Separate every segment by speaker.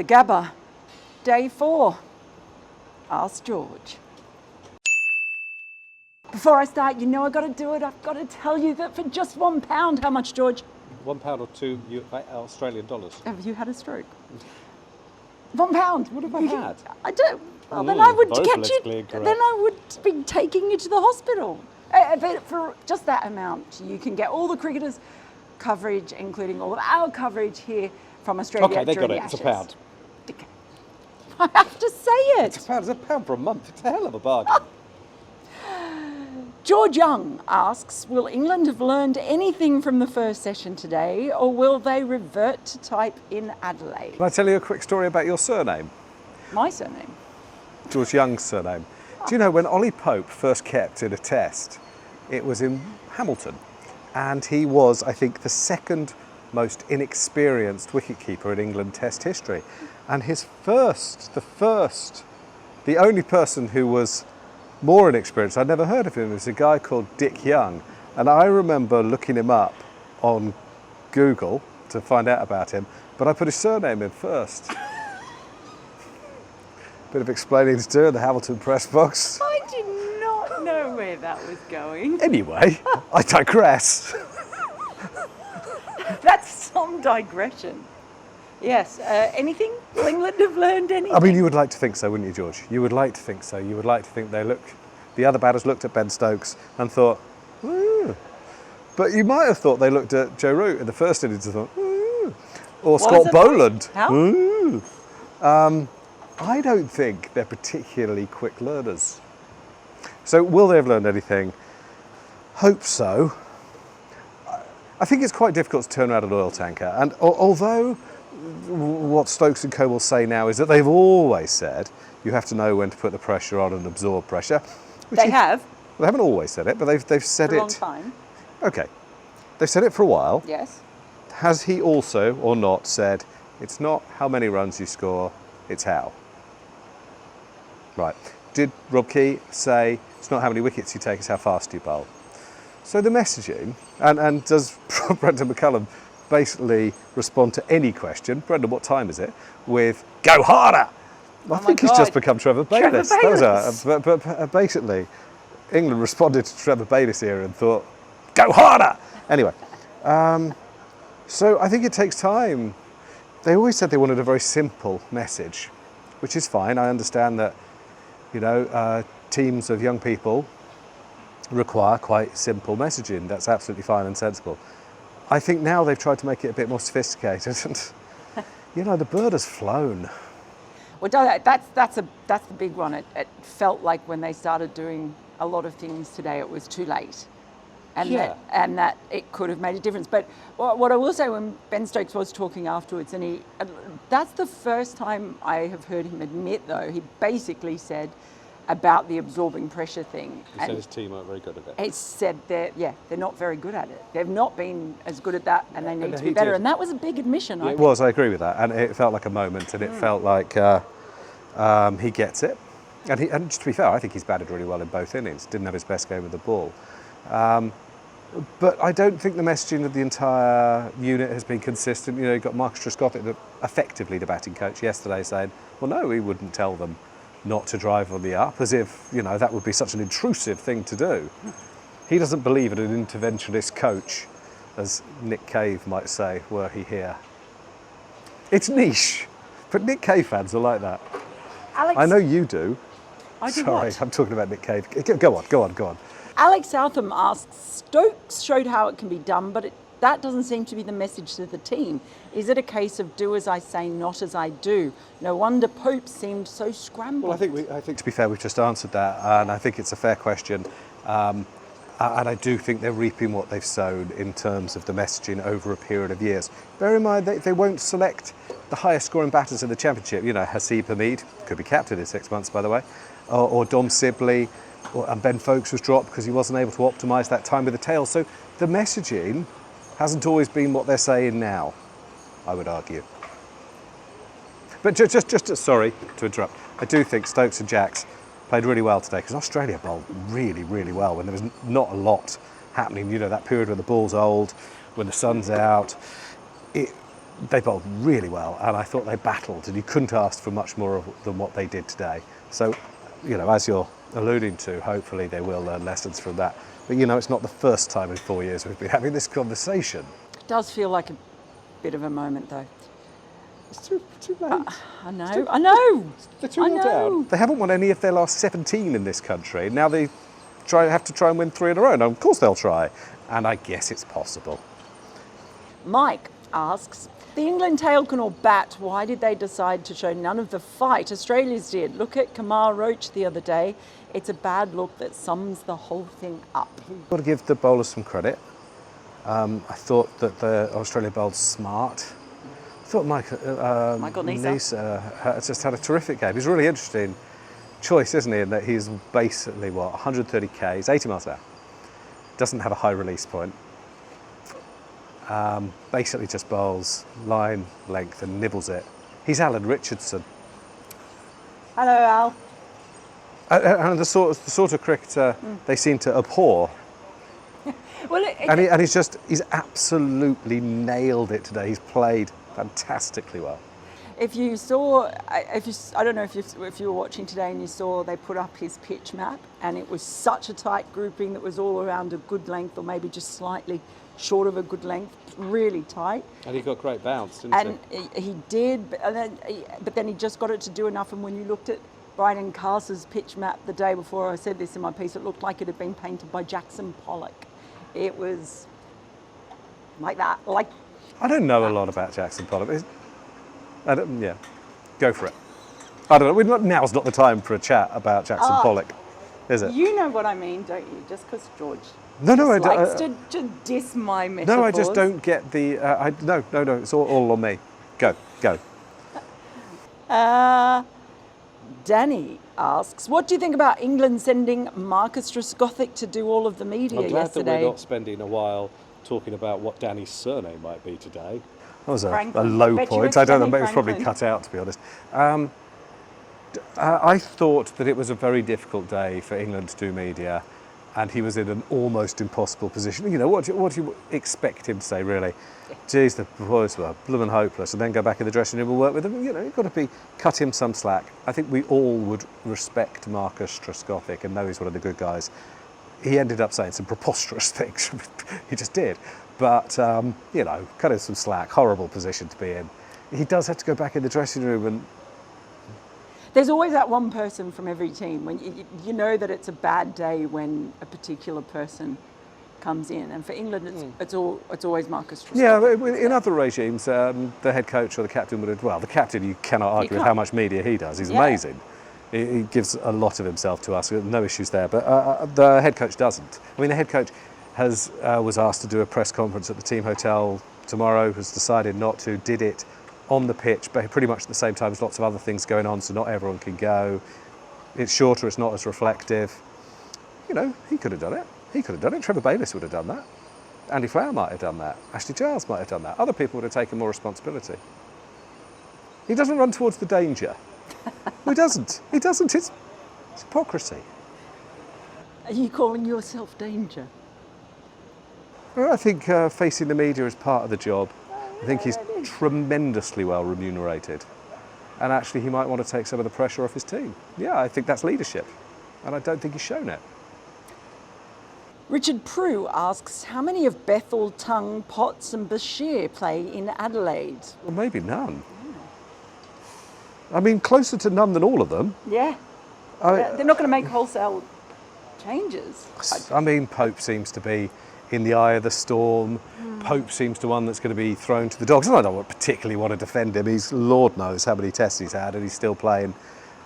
Speaker 1: The Gabba, day 4. Ask George. Before I start, you know I've got to do it. I've got to tell you that for just £1, how much, George?
Speaker 2: £1 or $2 Australian dollars.
Speaker 1: Have you had a stroke? £1.
Speaker 2: What have I had?
Speaker 1: I don't. Well, then I would
Speaker 2: very
Speaker 1: get
Speaker 2: politically
Speaker 1: you.
Speaker 2: incorrect.
Speaker 1: Then I would be taking you to the hospital. But for just that amount, you can get all the cricketers' coverage, including all of our coverage here from Australia.
Speaker 2: Okay, they
Speaker 1: during
Speaker 2: got it.
Speaker 1: the
Speaker 2: It's
Speaker 1: Ashes.
Speaker 2: £1.
Speaker 1: Okay. I have to say it.
Speaker 2: It's £1 for a month. It's a hell of a bargain.
Speaker 1: George Young asks, will England have learned anything from the first session today, or will they revert to type in Adelaide?
Speaker 3: Can I tell you a quick story about your surname?
Speaker 1: My surname?
Speaker 3: George Young's surname. Do you know when Ollie Pope first kept in a test, it was in Hamilton, and he was, I think, the second most inexperienced wicketkeeper in England test history. And the only person who was more inexperienced, I'd never heard of him, was a guy called Dick Young. And I remember looking him up on Google to find out about him, but I put his surname in first. Bit of explaining to do in the Hamilton press box.
Speaker 1: I did not know where that was going.
Speaker 3: Anyway, I digress.
Speaker 1: That's some digression. Yes, anything? Will England have learned anything?
Speaker 3: I mean, you would like to think so, wouldn't you, George? You would like to think so. You would like to think the other batters looked at Ben Stokes and thought, ooh. But you might have thought they looked at Joe Root in the first innings and thought, ooh. Or Scott Boland.
Speaker 1: How?
Speaker 3: Ooh. I don't think they're particularly quick learners. So will they have learned anything? Hope so. I think it's quite difficult to turn around an oil tanker. And although what Stokes and co will say now is that they've always said you have to know when to put the pressure on and absorb pressure.
Speaker 1: They have.
Speaker 3: They haven't always said it, but they've said
Speaker 1: For
Speaker 3: it.
Speaker 1: a long time.
Speaker 3: Okay. They've said it for a while.
Speaker 1: Yes.
Speaker 3: Has he also, or not, said it's not how many runs you score, it's how? Right. Did Rob Key say it's not how many wickets you take, it's how fast you bowl? So the messaging, and does Brendan McCullum basically respond to any question, Brendan, what time is it, with go harder? I think he's just become Trevor Bayliss. But basically, England responded to Trevor Bayliss here and thought, go harder! Anyway, so I think it takes time. They always said they wanted a very simple message, which is fine. I understand that, teams of young people require quite simple messaging. That's absolutely fine and sensible. I think now they've tried to make it a bit more sophisticated, and the bird has flown.
Speaker 1: Well, that's the big one. It felt like when they started doing a lot of things today, it was too late, and that it could have made a difference. But what I will say, when Ben Stokes was talking afterwards, and that's the first time I have heard him admit, though, he basically said about the absorbing pressure thing.
Speaker 2: He said his team aren't very good at it.
Speaker 1: He said they're not very good at it. They've not been as good at that, and they need to be
Speaker 3: he
Speaker 1: better.
Speaker 3: did.
Speaker 1: And that was a big admission.
Speaker 3: It was, I agree with that. And it felt like a moment, and it felt like he gets it. And just to be fair, I think he's batted really well in both innings. Didn't have his best game with the ball. But I don't think the messaging of the entire unit has been consistent. You've got Marcus Trescott, effectively the batting coach, yesterday saying, well, no, we wouldn't tell them not to drive on the up, as if, that would be such an intrusive thing to do. He doesn't believe in an interventionist coach, as Nick Cave might say, were he here. It's niche, but Nick Cave fans are like that.
Speaker 1: Alex,
Speaker 3: I know you do.
Speaker 1: I do
Speaker 3: Sorry,
Speaker 1: what?
Speaker 3: I'm talking about Nick Cave. Go on.
Speaker 1: Alex Southam asks, Stokes showed how it can be done, but that doesn't seem to be the message to the team. Is it a case of do as I say, not as I do? No wonder Pope seemed so scrambled.
Speaker 3: Well, I think to be fair, we've just answered that, and I think it's a fair question. And I do think they're reaping what they've sown in terms of the messaging over a period of years. Bear in mind, they won't select the highest scoring batters in the championship. Haseeb Hameed, could be captain in 6 months, by the way, or Dom Sibley, and Ben Foakes was dropped because he wasn't able to optimise that time with the tail. So the messaging hasn't always been what they're saying now, I would argue. But just sorry to interrupt, I do think Stokes and Jacks played really well today, because Australia bowled really, really well when there was not a lot happening. That period when the ball's old, when the sun's out. they bowled really well, and I thought they battled, and you couldn't ask for much more than what they did today. So, as you're alluding to, hopefully they will learn lessons from that. But, it's not the first time in 4 years we've been having this conversation.
Speaker 1: It does feel like a bit of a moment, though.
Speaker 2: It's too late.
Speaker 1: I know.
Speaker 2: They're too well down.
Speaker 3: They haven't won any of their last 17 in this country. Now they have to try and win 3 in a row. Now, of course they'll try, and I guess it's possible.
Speaker 1: Mike asks, the England tailcan or bat, why did they decide to show none of the fight Australia's did? Look at Kamar Roach the other day. It's a bad look that sums the whole thing up.
Speaker 3: I've got to give the bowlers some credit. I thought that the Australia bowled smart. I thought Michael Neser just had a terrific game. He's a really interesting choice, isn't he, in that he's basically, 130 Ks, 80 miles an hour. Doesn't have a high release point. Basically just bowls line, length and nibbles it. He's Alan Richardson.
Speaker 1: Hello, Al.
Speaker 3: And the sort of cricketer they seem to abhor.
Speaker 1: Well,
Speaker 3: He's absolutely nailed it today. He's played fantastically well.
Speaker 1: If you saw, I don't know if you were watching today and you saw they put up his pitch map, and it was such a tight grouping that was all around a good length, or maybe just slightly short of a good length, really tight.
Speaker 2: And he got great bounce, didn't he?
Speaker 1: And he did, but then he just got it to do enough. And when you looked at Brian Cass's pitch map the day before, I said this in my piece, it looked like it had been painted by Jackson Pollock. It was like that.
Speaker 3: I don't know a lot about Jackson Pollock. Go for it. I don't know. Now's not the time for a chat about Jackson Pollock, is it?
Speaker 1: You know what I mean, don't you? Just because George
Speaker 3: I
Speaker 1: likes to diss my metaphors.
Speaker 3: No, I just don't get the. No. It's all on me. Go.
Speaker 1: Danny asks, what do you think about England sending Marcus Trescothick to do all of the media
Speaker 2: I'm glad
Speaker 1: yesterday?
Speaker 2: that we're not spending a while talking about what Danny's surname might be today.
Speaker 3: That was a
Speaker 1: Franklin.
Speaker 3: low
Speaker 1: Bet you
Speaker 3: point.
Speaker 1: it's
Speaker 3: I don't know.
Speaker 1: Danny
Speaker 3: Maybe it was probably
Speaker 1: Franklin.
Speaker 3: cut out, to be honest. I thought that it was a very difficult day for England to do media, and he was in an almost impossible position. What do you expect him to say, really? Geez, the boys were blooming hopeless, and then go back in the dressing room and work with them. You've got to cut him some slack. I think we all would respect Marcus Trescothick and know he's one of the good guys. He ended up saying some preposterous things. He just did. But, cut him some slack. Horrible position to be in. He does have to go back in the dressing room and...
Speaker 1: There's always that one person from every team when you know that it's a bad day when a particular person comes in, and for England it's always Marcus Trescothick.
Speaker 3: Yeah, in other regimes, the head coach or the captain would have. Well, the captain, you cannot argue with how much media he does. He's amazing. He gives a lot of himself to us. No issues there. But the head coach doesn't. I mean, the head coach was asked to do a press conference at the team hotel tomorrow. Has decided not to. Did it on the pitch, but pretty much at the same time. There's lots of other things going on, so not everyone can go. It's shorter. It's not as reflective. He could have done it. He could have done it. Trevor Bayliss would have done that. Andy Flower might have done that. Ashley Giles might have done that. Other people would have taken more responsibility. He doesn't run towards the danger. He doesn't. It's hypocrisy.
Speaker 1: Are you calling yourself danger?
Speaker 3: Well, I think facing the media is part of the job. I think he's tremendously well remunerated. And actually, he might want to take some of the pressure off his team. Yeah, I think that's leadership. And I don't think he's shown it.
Speaker 1: Richard Prue asks, how many of Bethel, Tongue, Potts and Bashir play in Adelaide?
Speaker 3: Well, maybe none. I mean, closer to none than all of them.
Speaker 1: Yeah. They're not going to make wholesale changes.
Speaker 3: I mean, Pope seems to be in the eye of the storm. Pope seems to one that's going to be thrown to the dogs. And I don't particularly want to defend him. He's, Lord knows how many tests he's had, and he's still playing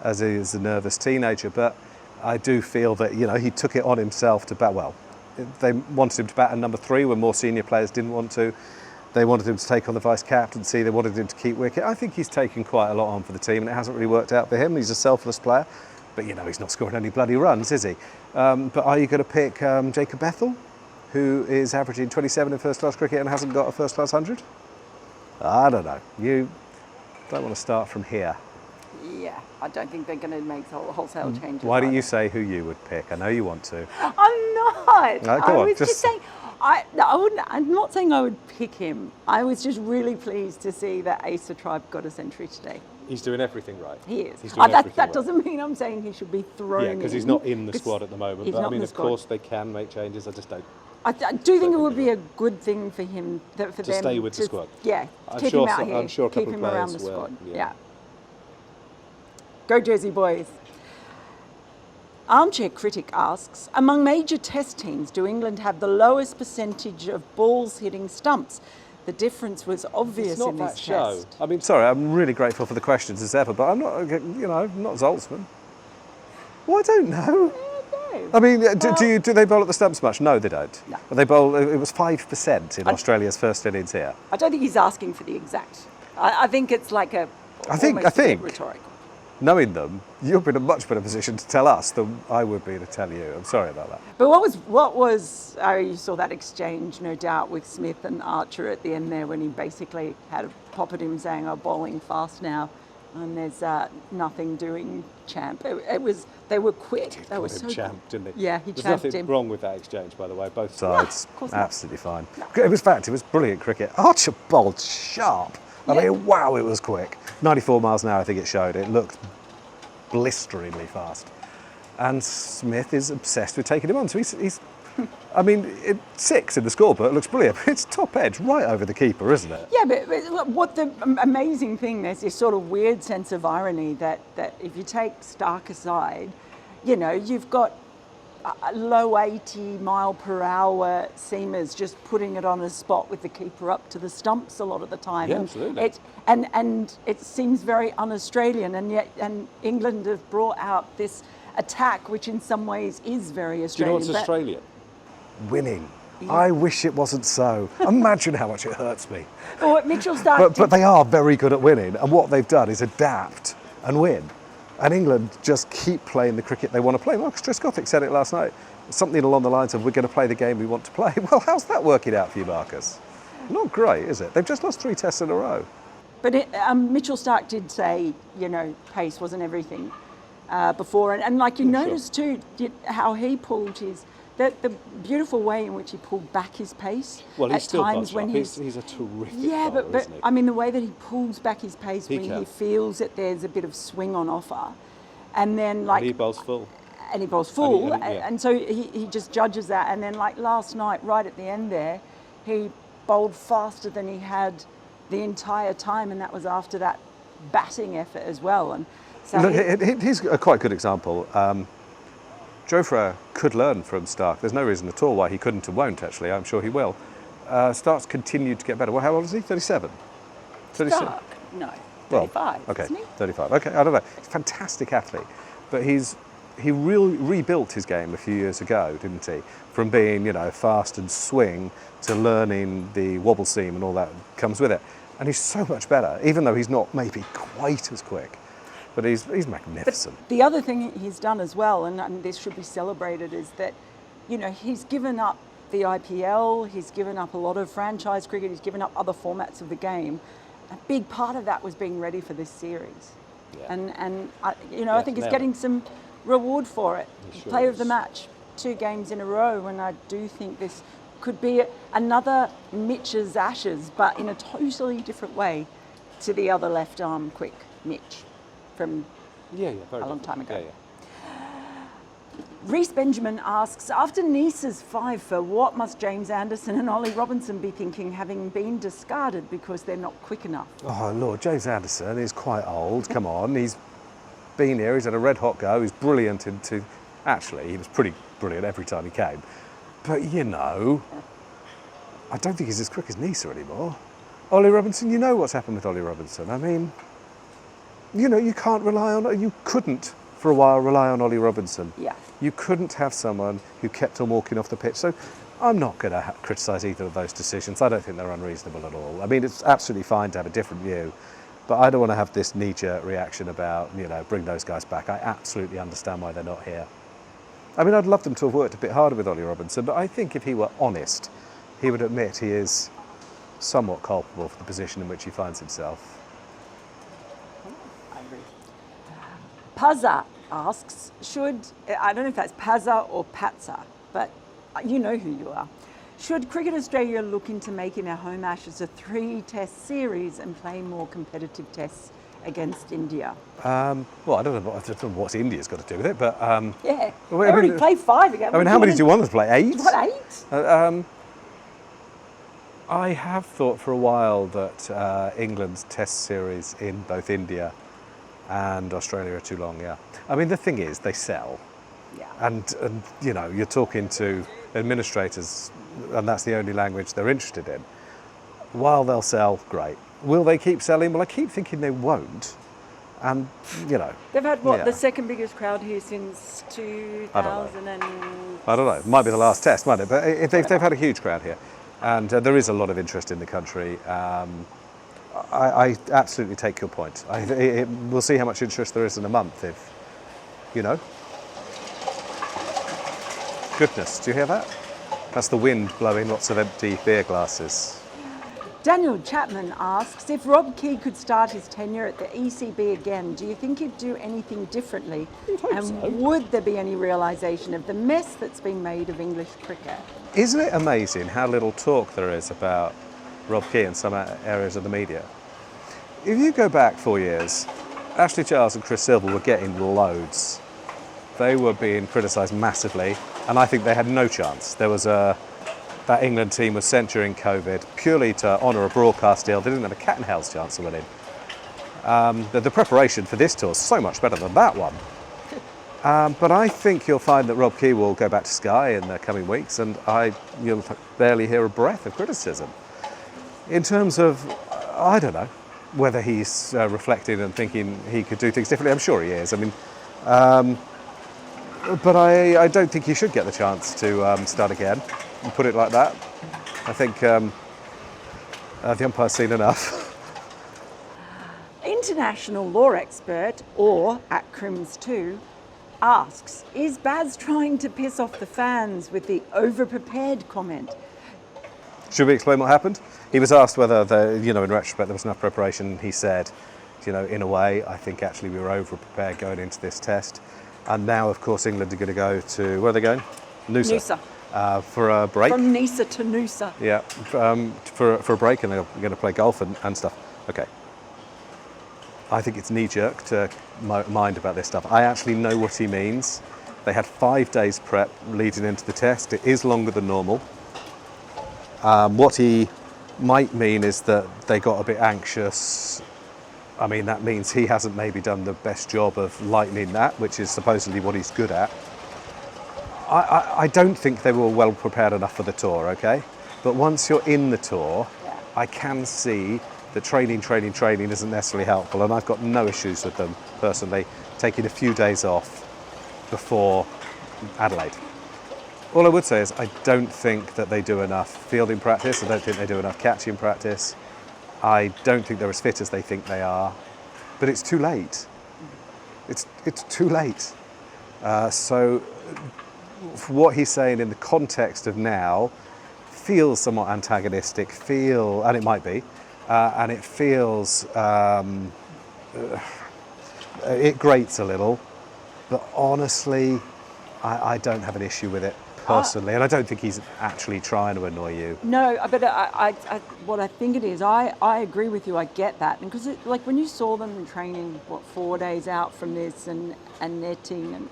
Speaker 3: as he is a nervous teenager. But I do feel that, he took it on himself to bat. Well, they wanted him to bat at number 3 when more senior players didn't want to. They wanted him to take on the vice-captaincy. They wanted him to keep wicket. I think he's taken quite a lot on for the team, and it hasn't really worked out for him. He's a selfless player. But, he's not scoring any bloody runs, is he? But are you going to pick Jacob Bethel, who is averaging 27 in first-class cricket and hasn't got a first-class 100? I don't know. You don't want to start from here.
Speaker 1: Yeah, I don't think they're going to make wholesale changes.
Speaker 3: Why don't you say who you would pick? I know you want to.
Speaker 1: I'm not.
Speaker 3: No, go
Speaker 1: I
Speaker 3: on,
Speaker 1: was just saying, I wouldn't. I'm not saying I would pick him. I was just really pleased to see that Asa Tribe got a century today.
Speaker 2: He's doing everything right.
Speaker 1: He is.
Speaker 2: He's doing everything
Speaker 1: That
Speaker 2: right.
Speaker 1: doesn't mean I'm saying he should be thrown in.
Speaker 2: Yeah, because he's not in the
Speaker 1: 'Cause
Speaker 2: squad at the moment.
Speaker 1: he's
Speaker 2: But I
Speaker 1: not in
Speaker 2: mean,
Speaker 1: the
Speaker 2: of
Speaker 1: squad.
Speaker 2: course, they can make changes. I just don't.
Speaker 1: I do think it would be a good thing for him for them
Speaker 2: To stay with the squad.
Speaker 1: Yeah,
Speaker 2: I'm
Speaker 1: keep
Speaker 2: sure
Speaker 1: him out
Speaker 2: so-
Speaker 1: here.
Speaker 2: I'm sure a
Speaker 1: keep
Speaker 2: couple
Speaker 1: him
Speaker 2: of
Speaker 1: around the
Speaker 2: players will,
Speaker 1: squad.
Speaker 2: yeah.
Speaker 1: Yeah. Go Jersey boys. Armchair Critic asks, among major test teams, do England have the lowest percentage of balls hitting stumps? The difference was obvious
Speaker 2: It's not
Speaker 1: in
Speaker 2: that
Speaker 1: this
Speaker 2: show.
Speaker 1: test.
Speaker 3: I mean, sorry, I'm really grateful for the questions as ever, but I'm not, not Zoltzman. Well, I don't know.
Speaker 1: No.
Speaker 3: I mean, do they bowl at the stumps much? No, they don't.
Speaker 1: No.
Speaker 3: But they bowl. It was 5% in Australia's first innings here.
Speaker 1: I don't think he's asking for the exact. I think it's like a.
Speaker 3: I think-
Speaker 1: almost a bit
Speaker 3: think-
Speaker 1: rhetorical.
Speaker 3: Knowing them, you'll be in a much better position to tell us than I would be to tell you. I'm sorry about that.
Speaker 1: But what was you saw that exchange, no doubt, with Smith and Archer at the end there when he basically had a pop at him saying, "Oh, bowling fast now," and there's nothing doing, champ. They were quick. They were
Speaker 2: Called him
Speaker 1: so
Speaker 2: champ, didn't he?
Speaker 1: Yeah, he
Speaker 2: There's
Speaker 1: champed
Speaker 2: nothing
Speaker 1: him.
Speaker 2: wrong with that exchange, by the way. Both sides.
Speaker 3: Sides,
Speaker 1: of course not.
Speaker 3: absolutely fine. It was brilliant cricket. Archer bowled sharp. I mean, wow, it was quick. 94 miles an hour, I think it showed. It looked blisteringly fast. And Smith is obsessed with taking him on. So he's I mean, 6 in the scorebook, it looks brilliant. But it's top edge, right over the keeper, isn't it?
Speaker 1: Yeah, but what the amazing thing, there's this sort of weird sense of irony that if you take Starc aside, you've got low 80 mile per hour seamers just putting it on a spot with the keeper up to the stumps a lot of the time.
Speaker 2: Yeah,
Speaker 1: And
Speaker 2: absolutely.
Speaker 1: And it seems very un-Australian, and England have brought out this attack, which in some ways is very
Speaker 2: Do you know
Speaker 1: Australian.
Speaker 2: what's Australian?
Speaker 3: Winning. I wish it wasn't so. Imagine how much it hurts me.
Speaker 1: But what Mitchell Starc
Speaker 3: But they are very good at winning, and what they've done is adapt and win. And England just keep playing the cricket they want to play. Marcus Trescothick said it last night. Something along the lines of, we're going to play the game we want to play. Well, how's that working out for you, Marcus? Not great, is it? They've just lost 3 tests in a row.
Speaker 1: But Mitchell Starc did say, pace wasn't everything before. And like you noticed too, how he pulled the beautiful way in which he pulled back his pace.
Speaker 2: Well, he's
Speaker 1: at
Speaker 2: still
Speaker 1: times
Speaker 2: got
Speaker 1: when
Speaker 2: sharp. He's a terrific
Speaker 1: yeah,
Speaker 2: bowler,
Speaker 1: but
Speaker 2: isn't he?
Speaker 1: I mean the way that he pulls back his pace when
Speaker 2: can.
Speaker 1: he feels that there's a bit of swing on offer, and then
Speaker 2: And he bowls full.
Speaker 1: and he bowls full,
Speaker 2: And he- yeah.
Speaker 1: and so he just judges that. And then like last night, right at the end there, he bowled faster than he had the entire time, and that was after that batting effort as well. And so
Speaker 3: Look, he's a quite good example. Jofra could learn from Starc. There's no reason at all why he couldn't and won't, actually. I'm sure he will. Starc's continued to get better. Well, how old is he? 37? 36?
Speaker 1: Starc, no,
Speaker 3: Well,
Speaker 1: 35,
Speaker 3: okay,
Speaker 1: isn't he?
Speaker 3: 35. Okay, I don't know. He's a fantastic athlete, but he really rebuilt his game a few years ago, didn't he? From being, fast and swing to learning the wobble seam and all that comes with it. And he's so much better, even though he's not maybe quite as quick. But he's magnificent.
Speaker 1: The other thing he's done as well, and this should be celebrated, is that, he's given up the IPL, he's given up a lot of franchise cricket, he's given up other formats of the game. A big part of that was being ready for this series.
Speaker 2: Yeah.
Speaker 1: And I think he's
Speaker 2: now.
Speaker 1: getting some reward for it.
Speaker 2: He sure
Speaker 1: Player of the
Speaker 2: is.
Speaker 1: match, 2 games in a row, and I do think this could be another Mitch's Ashes, but in a totally different way to the other left arm quick Mitch from
Speaker 2: Yeah, very
Speaker 1: a long
Speaker 2: different.
Speaker 1: time ago.
Speaker 2: Yeah.
Speaker 1: Reese Benjamin asks, after Nice's 5 for, what must James Anderson and Ollie Robinson be thinking, having been discarded because they're not quick enough?
Speaker 3: Oh, Lord, James Anderson is quite old. Come on, he's been here, he's had a red hot go, he's brilliant Actually, he was pretty brilliant every time he came. But, I don't think he's as quick as Nisa anymore. Ollie Robinson, you know what's happened with Ollie Robinson. I mean, you can't rely on, you couldn't for a while rely on Ollie Robinson.
Speaker 1: Yeah.
Speaker 3: You couldn't have someone who kept on walking off the pitch. So I'm not going to criticise either of those decisions. I don't think they're unreasonable at all. I mean, it's absolutely fine to have a different view, but I don't want to have this knee-jerk reaction about, bring those guys back. I absolutely understand why they're not here. I mean, I'd love them to have worked a bit harder with Ollie Robinson, but I think if he were honest, he would admit he is somewhat culpable for the position in which he finds himself.
Speaker 1: I agree. Pazza asks, I don't know if that's Pazza or Patza, but you know who you are. Should Cricket Australia look into making our home Ashes a 3-test series and play more competitive tests against India?
Speaker 3: Well, I don't know what India's got to do with it, but
Speaker 1: Yeah,
Speaker 3: well,
Speaker 1: they already played 5 again.
Speaker 3: I mean, how many do you want us to play? 8?
Speaker 1: What, 8?
Speaker 3: I have thought for a while that England's test series in both India and Australia are too long, yeah. I mean, the thing is, they sell.
Speaker 1: Yeah.
Speaker 3: And you know, you're talking to administrators, and that's the only language they're interested in. While they'll sell, great. Will they keep selling? Well, I keep thinking they won't. And, you know.
Speaker 1: They've had, what,
Speaker 3: yeah.
Speaker 1: the second biggest crowd here since 2000 and...
Speaker 3: I don't know. It might be the last test, might it? But they've had a huge crowd here. And there is a lot of interest in the country. I absolutely take your point. We'll see how much interest there is in a month if, you know. Goodness, do you hear that? That's the wind blowing lots of empty beer glasses.
Speaker 1: Daniel Chapman asks, if Rob Key could start his tenure at the ECB again, do you think he'd do anything differently? And
Speaker 2: so.
Speaker 1: would there be any realisation of the mess that's been made of English cricket?
Speaker 3: Isn't it amazing how little talk there is about Rob Key in some areas of the media? If you go back 4 years, Ashley Giles and Chris Silver were getting loads. They were being criticised massively, and I think they had no chance. There was that England team was sent during COVID purely to honour a broadcast deal. They didn't have a cat and hell's chance of winning. The preparation for this tour is so much better than that one. But I think you'll find that Rob Key will go back to Sky in the coming weeks, and you'll barely hear a breath of criticism. In terms of, I don't know, whether he's reflecting and thinking he could do things differently. I'm sure he is. I mean, but I don't think he should get the chance to start again and put it like that. I think the umpire's seen enough.
Speaker 1: International law expert, or at Crims2, asks, is Baz trying to piss off the fans with the over-prepared comment?
Speaker 3: Should we explain what happened? He was asked whether, in retrospect, there was enough preparation. He said, in a way, I think actually we were over-prepared going into this test. And now, of course, England are going to go to, where are they going? Noosa. For a break.
Speaker 1: From Nisa to Noosa.
Speaker 3: Yeah, for a break, and they're going to play golf and stuff. Okay. I think it's knee-jerk to mind about this stuff. I actually know what he means. They had 5 days prep leading into the test. It is longer than normal. What he might mean is that they got a bit anxious. I mean, that means he hasn't maybe done the best job of lightening that, which is supposedly what he's good at. I don't think they were well prepared enough for the tour, okay? But once you're in the tour, I can see that training isn't necessarily helpful, and I've got no issues with them personally taking a few days off before Adelaide. All I would say is I don't think that they do enough fielding practice. I don't think they do enough catching practice. I don't think they're as fit as they think they are. But it's too late. It's too late. So what he's saying in the context of now feels somewhat antagonistic, and it might be, and it feels, it grates a little, but honestly, I don't have an issue with it personally, and I don't think he's actually trying to annoy you.
Speaker 1: No, but what I think it is, I agree with you, I get that. Because like when you saw them training, 4 days out from this and netting, and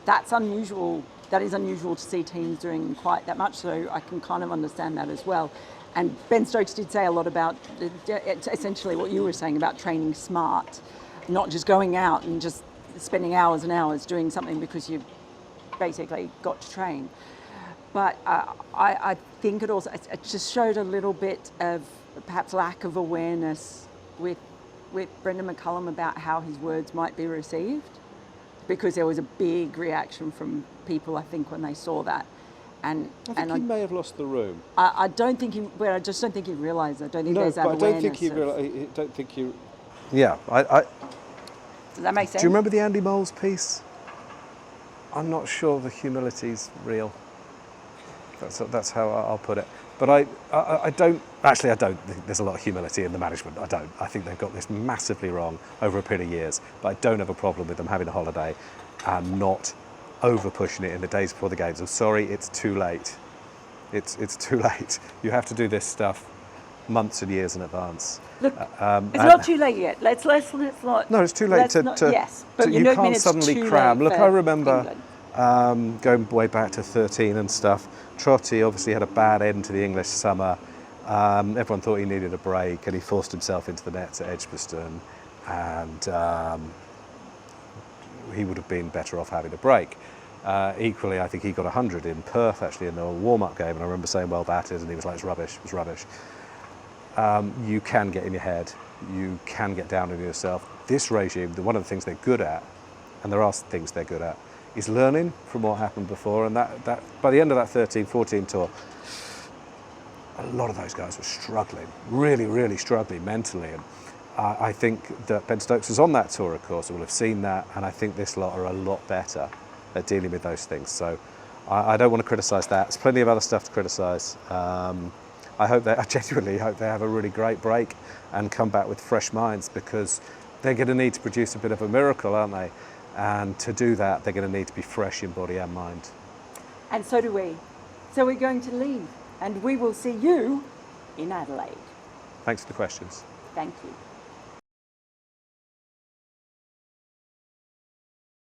Speaker 1: that's unusual. That is unusual to see teams doing quite that much, so I can kind of understand that as well. And Ben Stokes did say a lot about essentially what you were saying about training smart, not just going out and just spending hours and hours doing something because you've basically got to train. But I think it just showed a little bit of perhaps lack of awareness with Brendan McCullum about how his words might be received, because there was a big reaction from people, I think, when they saw that. And
Speaker 2: I think he may have lost the room.
Speaker 1: I don't think he. Well, I just don't think he realised. I don't think there's that awareness.
Speaker 2: No, but I don't think he.
Speaker 3: Yeah,
Speaker 1: Does that make sense?
Speaker 3: Do you remember the Andy Moles piece? I'm not sure the humility's real. That's how I'll put it. But I don't think there's a lot of humility in the management. I think they've got this massively wrong over a period of years. But I don't have a problem with them having a holiday and not over pushing it in the days before the games. I'm sorry, it's too late. it's too late. You have to do this stuff months and years in advance.
Speaker 1: Look, it's not too late yet. Let's not.
Speaker 3: No, it's too late
Speaker 1: yes, but
Speaker 3: you can't suddenly cram. Look, I remember going way back to 13 and stuff. Trotty obviously had a bad end to the English summer. Everyone thought he needed a break, and he forced himself into the nets at Edgbaston, and he would have been better off having a break. Equally, I think he got 100 in Perth actually in a warm-up game, and I remember saying, well batted, and he was like, it's rubbish. You can get in your head, you can get down on yourself. This regime, one of the things they're good at, and there are things they're good at, is learning from what happened before, and that by the end of that 13-14 tour, a lot of those guys were struggling, really struggling mentally. And I think that Ben Stokes was on that tour, of course, and will have seen that, and I think this lot are a lot better at dealing with those things. So I don't want to criticise that. There's plenty of other stuff to criticise. I genuinely hope they have a really great break and come back with fresh minds, because they're going to need to produce a bit of a miracle, aren't they? And to do that, they're going to need to be fresh in body and mind.
Speaker 1: And so do we. So we're going to leave, and we will see you in Adelaide.
Speaker 3: Thanks for the questions.
Speaker 1: Thank you.